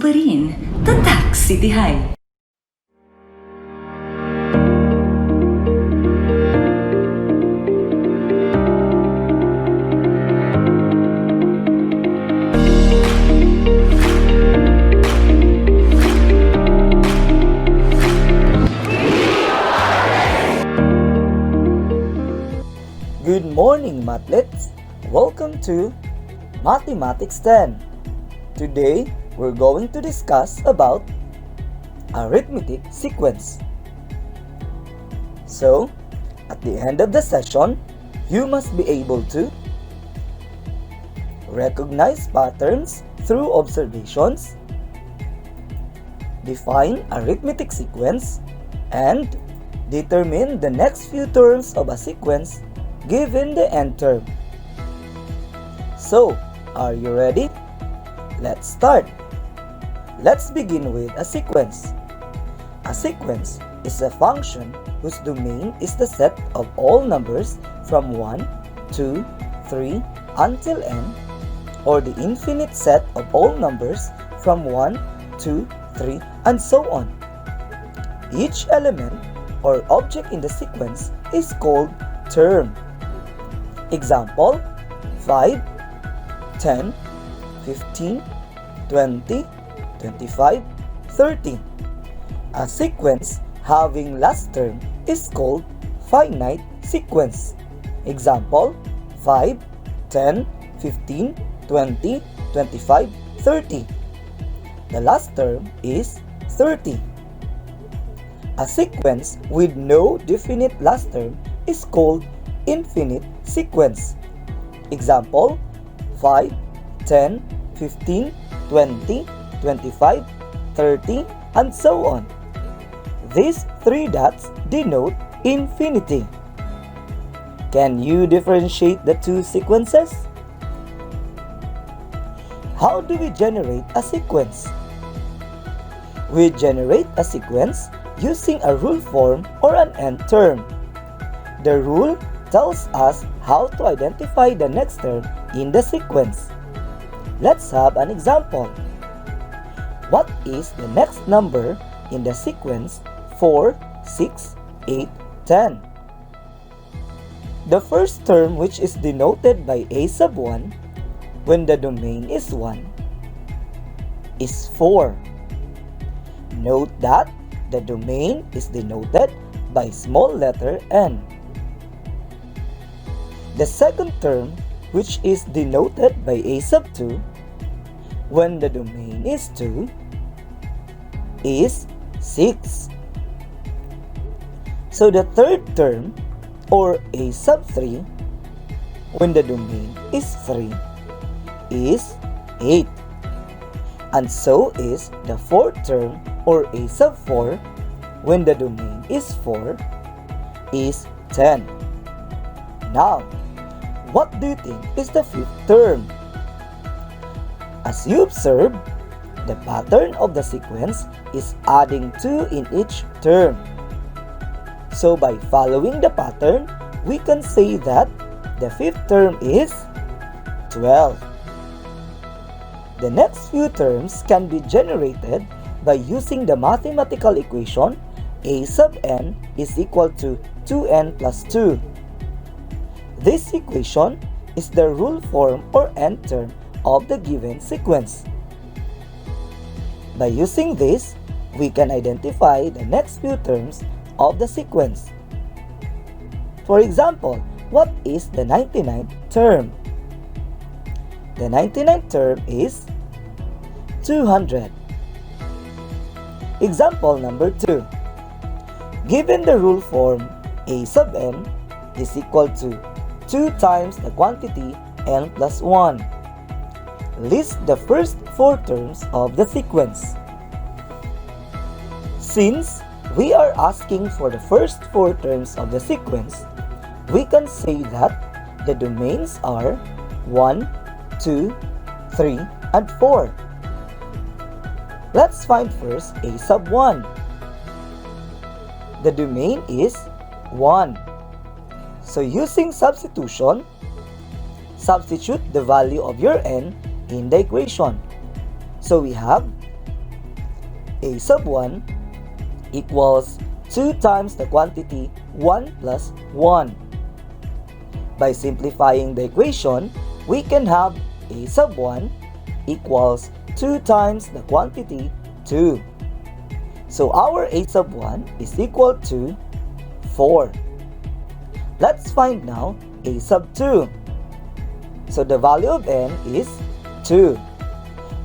pa rin, Tatak City High. Good morning, Matlets! Welcome to Mathematics 10. Today, we're going to discuss about arithmetic sequence. So, at the end of the session, you must be able to recognize patterns through observations, define arithmetic sequence, and determine the next few terms of a sequence given the end term. So, are you ready? Let's start. Let's begin with a sequence. A sequence is a function whose domain is the set of all numbers from 1, 2, 3 until n, or the infinite set of all numbers from 1, 2, 3 and so on. Each element or object in the sequence is called term. Example, 5, 10, 15, 20, 25, 30. A sequence having last term is called finite sequence. Example, 5, 10, 15, 20, 25, 30. The last term is 30. A sequence with no definite last term is called infinite sequence. Example, 5, 10, 15, 20, 25, 30, and so on. These three dots denote infinity. Can you differentiate the two sequences? How do we generate a sequence? We generate a sequence using a rule form or an end term. The rule tells us how to identify the next term in the sequence. Let's have an example. What is the next number in the sequence 4, 6, 8, 10? The first term, which is denoted by a sub 1 when the domain is 1, is 4. Note that the domain is denoted by small letter n. The second term, which is denoted by a sub 2 when the domain is 2, is 6. So the third term, or a sub 3 when the domain is 3, is 8. And so is the fourth term, or a sub 4 when the domain is 4, is 10. Now, what do you think is the fifth term? As you observe, the pattern of the sequence is adding 2 in each term. So by following the pattern, we can say that the fifth term is 12. The next few terms can be generated by using the mathematical equation a sub n is equal to 2n plus 2. This equation is the rule form or end term of the given sequence. By using this, we can identify the next few terms of the sequence. For example, what is the 99th term? The 99th term is 200. Example number 2. Given the rule form a sub n is equal to 2 times the quantity n plus 1. List the first 4 terms of the sequence. Since we are asking for the first 4 terms of the sequence, we can say that the domains are 1, 2, 3, and 4. Let's find first a sub 1. The domain is 1. So using substitution, substitute the value of your n in the equation. So we have a sub 1 equals 2 times the quantity 1 plus 1. By simplifying the equation, we can have a sub 1 equals 2 times the quantity 2. So our a sub 1 is equal to 4. Let's find now a sub 2. So the value of n is 2.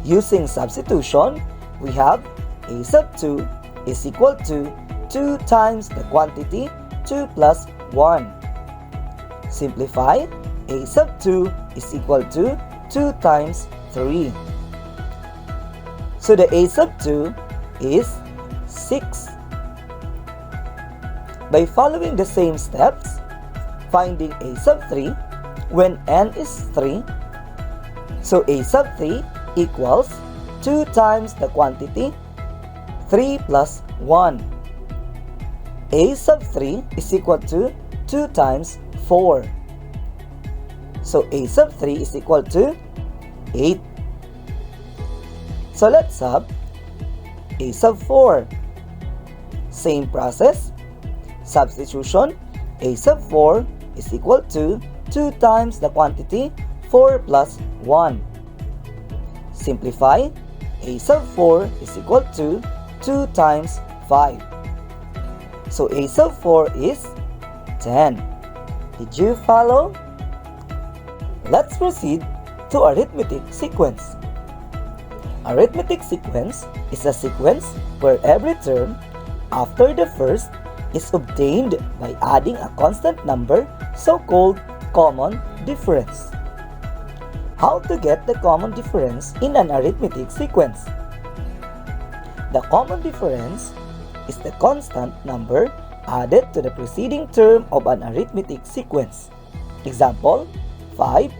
Using substitution, we have a sub 2 is equal to 2 times the quantity 2 plus 1. Simplify, a sub 2 is equal to 2 times 3. So the a sub 2 is 6. By following the same steps, finding a sub 3 when n is 3, so a sub 3 equals 2 times the quantity 3 plus 1. A sub 3 is equal to 2 times 4. So a sub 3 is equal to 8. So let's have a sub 4. Same process. Substitution. A sub 4 is equal to 2 times the quantity 4 plus 1. Simplify. A sub 4 is equal to 2 times 5. So a sub 4 is 10. Did you follow? Let's proceed to arithmetic sequence. Arithmetic sequence is a sequence where every term after the first is obtained by adding a constant number, so-called common difference. How to get the common difference in an arithmetic sequence? The common difference is the constant number added to the preceding term of an arithmetic sequence. Example, 5,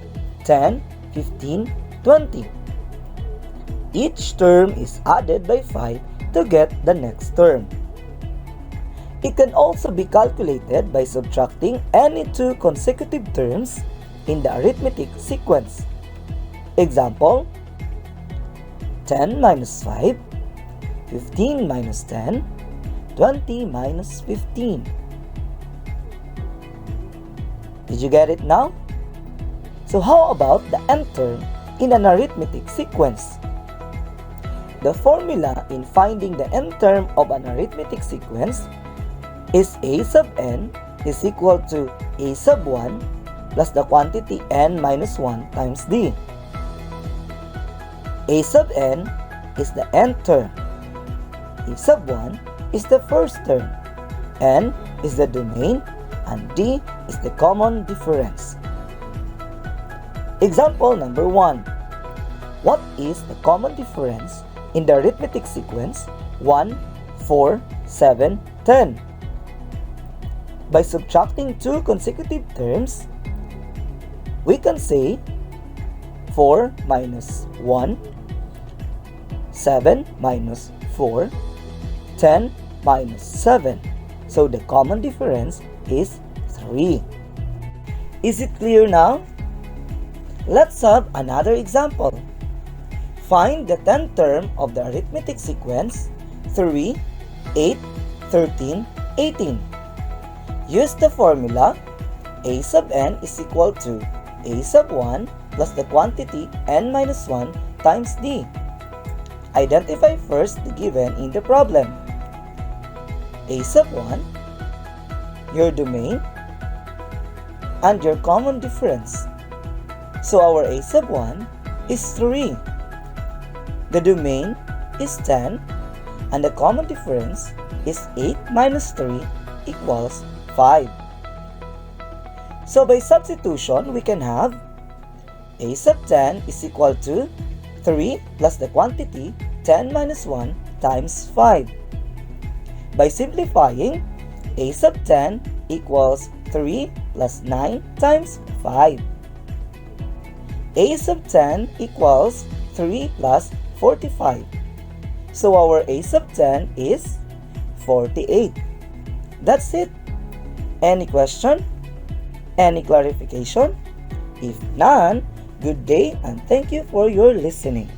10, 15, 20. Each term is added by 5 to get the next term. It can also be calculated by subtracting any two consecutive terms in the arithmetic sequence. Example, 10 minus 5, 15 minus 10, 20 minus 15. Did you get it now? So how about the nth term in an arithmetic sequence? The formula in finding the nth term of an arithmetic sequence is a sub n is equal to a sub 1 plus the quantity n minus 1 times d. A sub n is the nth term. A sub 1 is the first term. N is the domain and d is the common difference. Example number 1. What is the common difference in the arithmetic sequence 1, 4, 7, 10? By subtracting two consecutive terms, we can say 4 minus 1, 7 minus 4, 10 minus 7. So the common difference is 3. Is it clear now? Let's have another example. Find the 10th term of the arithmetic sequence 3, 8, 13, 18. Use the formula a sub n is equal to a sub 1 plus the quantity n minus 1 times d. Identify first the given in the problem. A sub 1, your domain, and your common difference. So our a sub 1 is 3. The domain is 10 and the common difference is 8 minus 3 equals 5. So by substitution, we can have a sub 10 is equal to 3 plus the quantity 10 minus 1 times 5. By simplifying, a sub 10 equals 3 plus 9 times 5. A sub 10 equals 3 plus 45. So our a sub 10 is 48. That's it. Any question? Any clarification? If none, good day and thank you for your listening.